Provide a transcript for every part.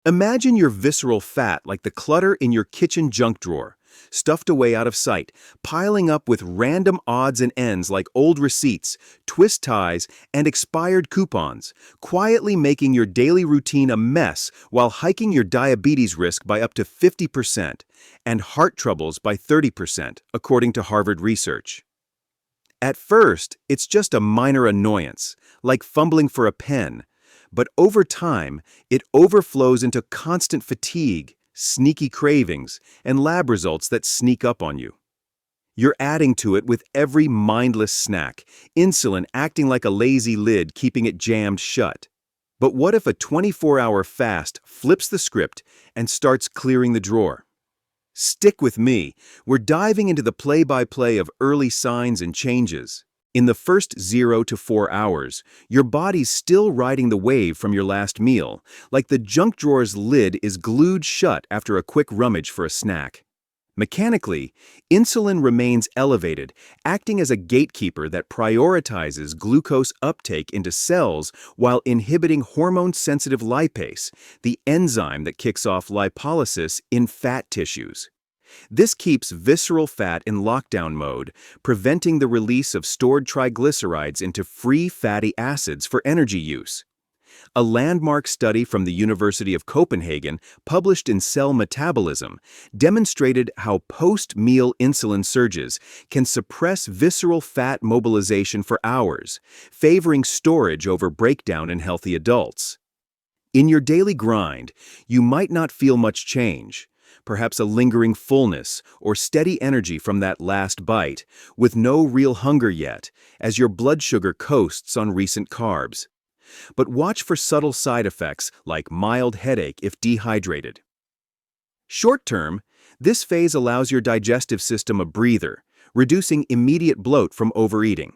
Imagine your visceral fat like the clutter in your kitchen junk drawer, stuffed away out of sight, piling up with random odds and ends like old receipts, twist ties, and expired coupons, quietly making your daily routine a mess while hiking your diabetes risk by up to 50% and heart troubles by 30%, according to Harvard research. At first, it's just a minor annoyance, like fumbling for a pen. But over time, it overflows into constant fatigue, sneaky cravings, and lab results that sneak up on you. You're adding to it with every mindless snack, insulin acting like a lazy lid keeping it jammed shut. But what if a 24-hour fast flips the script and starts clearing the drawer? Stick with me. We're diving into the play-by-play of early signs and changes. In the first 0 to 4 hours, your body's still riding the wave from your last meal, like the junk drawer's lid is glued shut after a quick rummage for a snack. Mechanically, insulin remains elevated, acting as a gatekeeper that prioritizes glucose uptake into cells while inhibiting hormone-sensitive lipase, the enzyme that kicks off lipolysis in fat tissues. This keeps visceral fat in lockdown mode, preventing the release of stored triglycerides into free fatty acids for energy use. A landmark study from the University of Copenhagen, published in Cell Metabolism, demonstrated how post-meal insulin surges can suppress visceral fat mobilization for hours, favoring storage over breakdown in healthy adults. In your daily grind, you might not feel much change. Perhaps a lingering fullness or steady energy from that last bite, with no real hunger yet, as your blood sugar coasts on recent carbs. But watch for subtle side effects like mild headache if dehydrated. Short-term, this phase allows your digestive system a breather, reducing immediate bloat from overeating.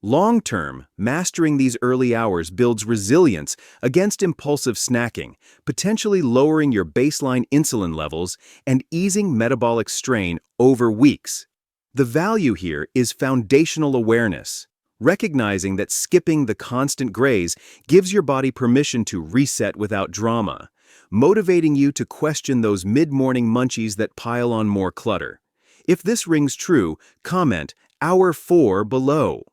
Long-term, mastering these early hours builds resilience against impulsive snacking, potentially lowering your baseline insulin levels and easing metabolic strain over weeks. The value here is foundational awareness, recognizing that skipping the constant graze gives your body permission to reset without drama, motivating you to question those mid-morning munchies that pile on more clutter. If this rings true, comment "Hour 4" below.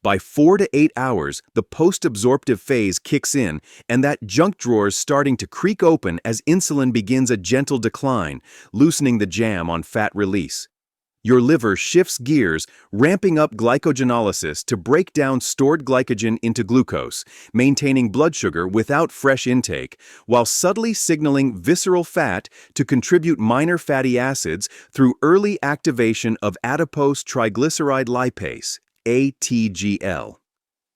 By 4 to 8 hours, the post-absorptive phase kicks in, and that junk drawer's starting to creak open as insulin begins a gentle decline, loosening the jam on fat release. Your liver shifts gears, ramping up glycogenolysis to break down stored glycogen into glucose, maintaining blood sugar without fresh intake, while subtly signaling visceral fat to contribute minor fatty acids through early activation of adipose triglyceride lipase, ATGL.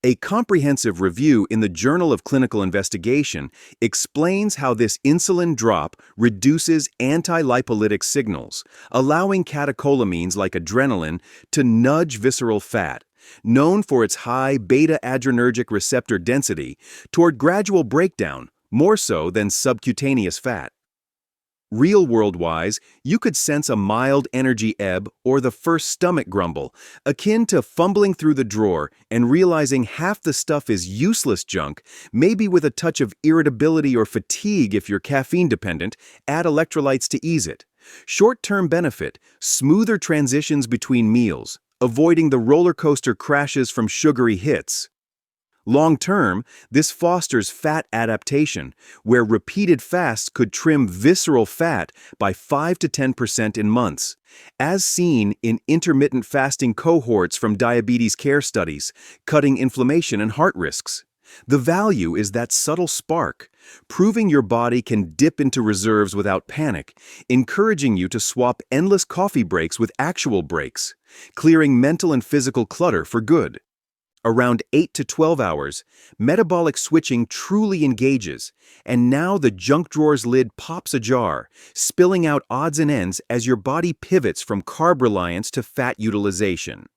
A comprehensive review in the Journal of Clinical Investigation explains how this insulin drop reduces anti-lipolytic signals, allowing catecholamines like adrenaline to nudge visceral fat, known for its high beta-adrenergic receptor density, toward gradual breakdown, more so than subcutaneous fat. Real-world-wise, you could sense a mild energy ebb or the first stomach grumble, akin to fumbling through the drawer and realizing half the stuff is useless junk, maybe with a touch of irritability or fatigue if you're caffeine-dependent. Add electrolytes to ease it. Short-term benefit, smoother transitions between meals, avoiding the roller coaster crashes from sugary hits. Long-term, this fosters fat adaptation, where repeated fasts could trim visceral fat by 5 to 10% in months, as seen in intermittent fasting cohorts from diabetes care studies, cutting inflammation and heart risks. The value is that subtle spark, proving your body can dip into reserves without panic, encouraging you to swap endless coffee breaks with actual breaks, clearing mental and physical clutter for good. Around 8 to 12 hours, metabolic switching truly engages, and now the junk drawer's lid pops ajar, spilling out odds and ends as your body pivots from carb reliance to fat utilization.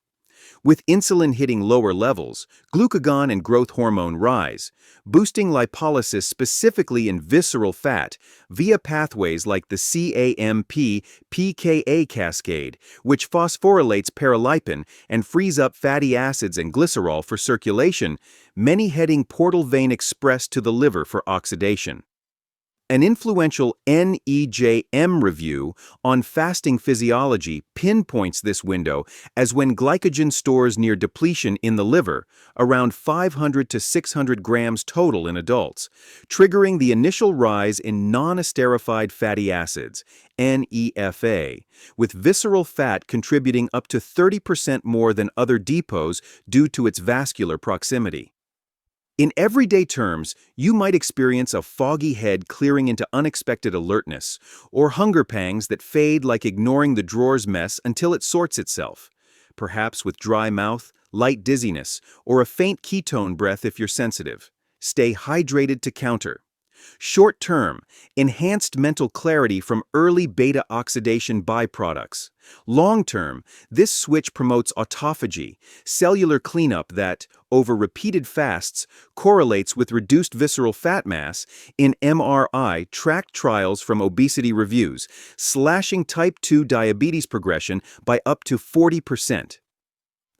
With insulin hitting lower levels, glucagon and growth hormone rise, boosting lipolysis specifically in visceral fat via pathways like the CAMP-PKA cascade, which phosphorylates paralipin and frees up fatty acids and glycerol for circulation, many heading portal vein express to the liver for oxidation. An influential NEJM review on fasting physiology pinpoints this window as when glycogen stores near depletion in the liver, around 500 to 600 grams total in adults, triggering the initial rise in non-esterified fatty acids, NEFA, with visceral fat contributing up to 30% more than other depots due to its vascular proximity. In everyday terms, you might experience a foggy head clearing into unexpected alertness, or hunger pangs that fade like ignoring the drawer's mess until it sorts itself, perhaps with dry mouth, light dizziness, or a faint ketone breath if you're sensitive. Stay hydrated to counter. Short-term, enhanced mental clarity from early beta-oxidation byproducts. Long-term, this switch promotes autophagy, cellular cleanup that, over repeated fasts, correlates with reduced visceral fat mass in MRI-tracked trials from obesity reviews, slashing type 2 diabetes progression by up to 40%.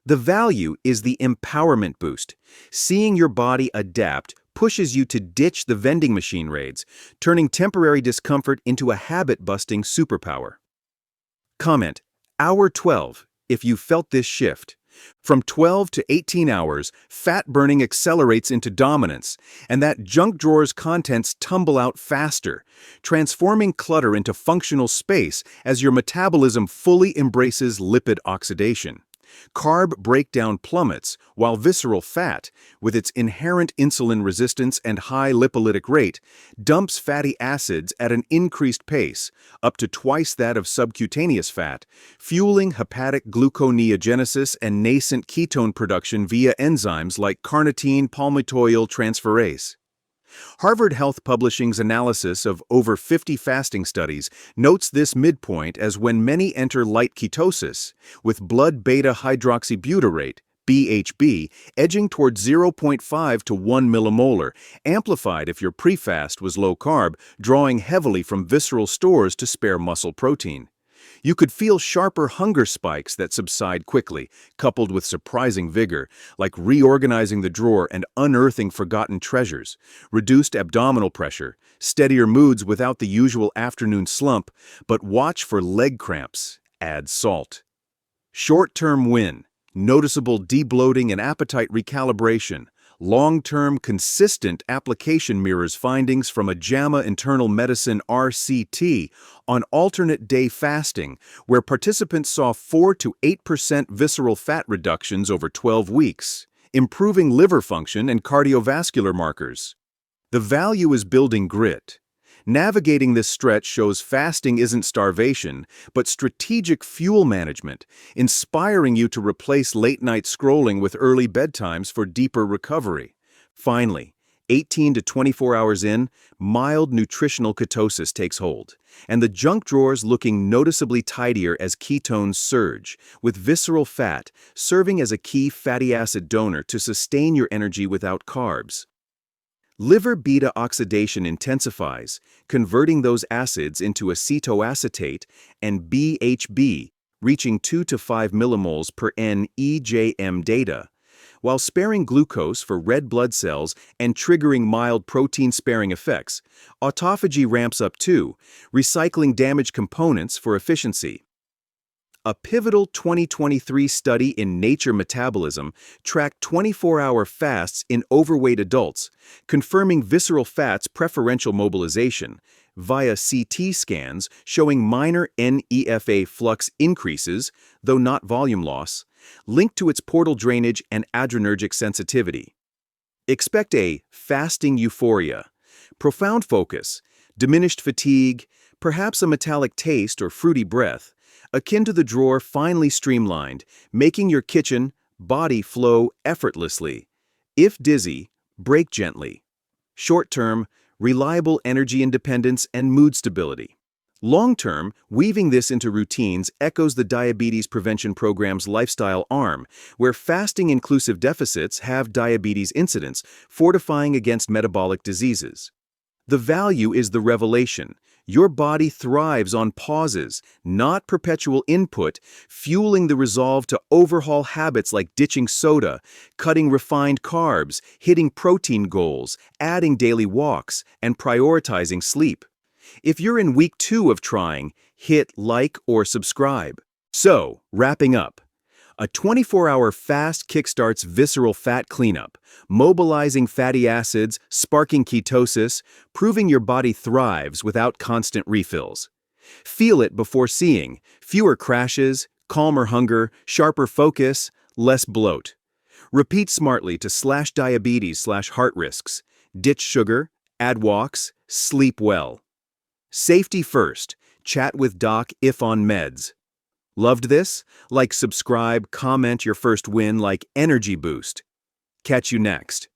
The value is the empowerment boost. Seeing your body adapt pushes you to ditch the vending machine raids, turning temporary discomfort into a habit-busting superpower. Comment: Hour 12, if you felt this shift. From 12 to 18 hours, fat burning accelerates into dominance, and that junk drawer's contents tumble out faster, transforming clutter into functional space as your metabolism fully embraces lipid oxidation. Carb breakdown plummets, while visceral fat, with its inherent insulin resistance and high lipolytic rate, dumps fatty acids at an increased pace, up to twice that of subcutaneous fat, fueling hepatic gluconeogenesis and nascent ketone production via enzymes like carnitine palmitoyl transferase. Harvard Health Publishing's analysis of over 50 fasting studies notes this midpoint as when many enter light ketosis, with blood beta-hydroxybutyrate, BHB, edging towards 0.5 to 1 millimolar, amplified if your pre-fast was low-carb, drawing heavily from visceral stores to spare muscle protein. You could feel sharper hunger spikes that subside quickly, coupled with surprising vigor, like reorganizing the drawer and unearthing forgotten treasures, reduced abdominal pressure, steadier moods without the usual afternoon slump, but watch for leg cramps. Add salt. Short-term win, noticeable debloating and appetite recalibration. Long-term, consistent application mirrors findings from a JAMA Internal Medicine RCT on alternate-day fasting, where participants saw 4 to 8% visceral fat reductions over 12 weeks, improving liver function and cardiovascular markers. The value is building grit. Navigating this stretch shows fasting isn't starvation, but strategic fuel management, inspiring you to replace late-night scrolling with early bedtimes for deeper recovery. Finally, 18 to 24 hours in, mild nutritional ketosis takes hold, and the junk drawers looking noticeably tidier as ketones surge, with visceral fat serving as a key fatty acid donor to sustain your energy without carbs. Liver beta-oxidation intensifies, converting those acids into acetoacetate and BHB, reaching 2 to 5 millimoles per NEJM data, while sparing glucose for red blood cells and triggering mild protein-sparing effects. Autophagy ramps up too, recycling damaged components for efficiency. A pivotal 2023 study in Nature Metabolism tracked 24-hour fasts in overweight adults, confirming visceral fat's preferential mobilization, via CT scans showing minor NEFA flux increases, though not volume loss, linked to its portal drainage and adrenergic sensitivity. Expect a fasting euphoria, profound focus, diminished fatigue, perhaps a metallic taste or fruity breath, akin to the drawer finely streamlined, making your kitchen body flow effortlessly. If dizzy, break gently. Short-term, reliable energy independence and mood stability. Long-term, weaving this into routines echoes the Diabetes Prevention Program's lifestyle arm, where fasting-inclusive deficits have diabetes incidence, fortifying against metabolic diseases. The value is the revelation. Your body thrives on pauses, not perpetual input, fueling the resolve to overhaul habits like ditching soda, cutting refined carbs, hitting protein goals, adding daily walks, and prioritizing sleep. If you're in week 2 of trying, hit like or subscribe. So, wrapping up. A 24-hour fast kickstarts visceral fat cleanup, mobilizing fatty acids, sparking ketosis, proving your body thrives without constant refills. Feel it before seeing. Fewer crashes, calmer hunger, sharper focus, less bloat. Repeat smartly to slash diabetes/heart risks. Ditch sugar, add walks, sleep well. Safety first. Chat with doc if on meds. Loved this? Like, subscribe, comment your first win like energy boost. Catch you next.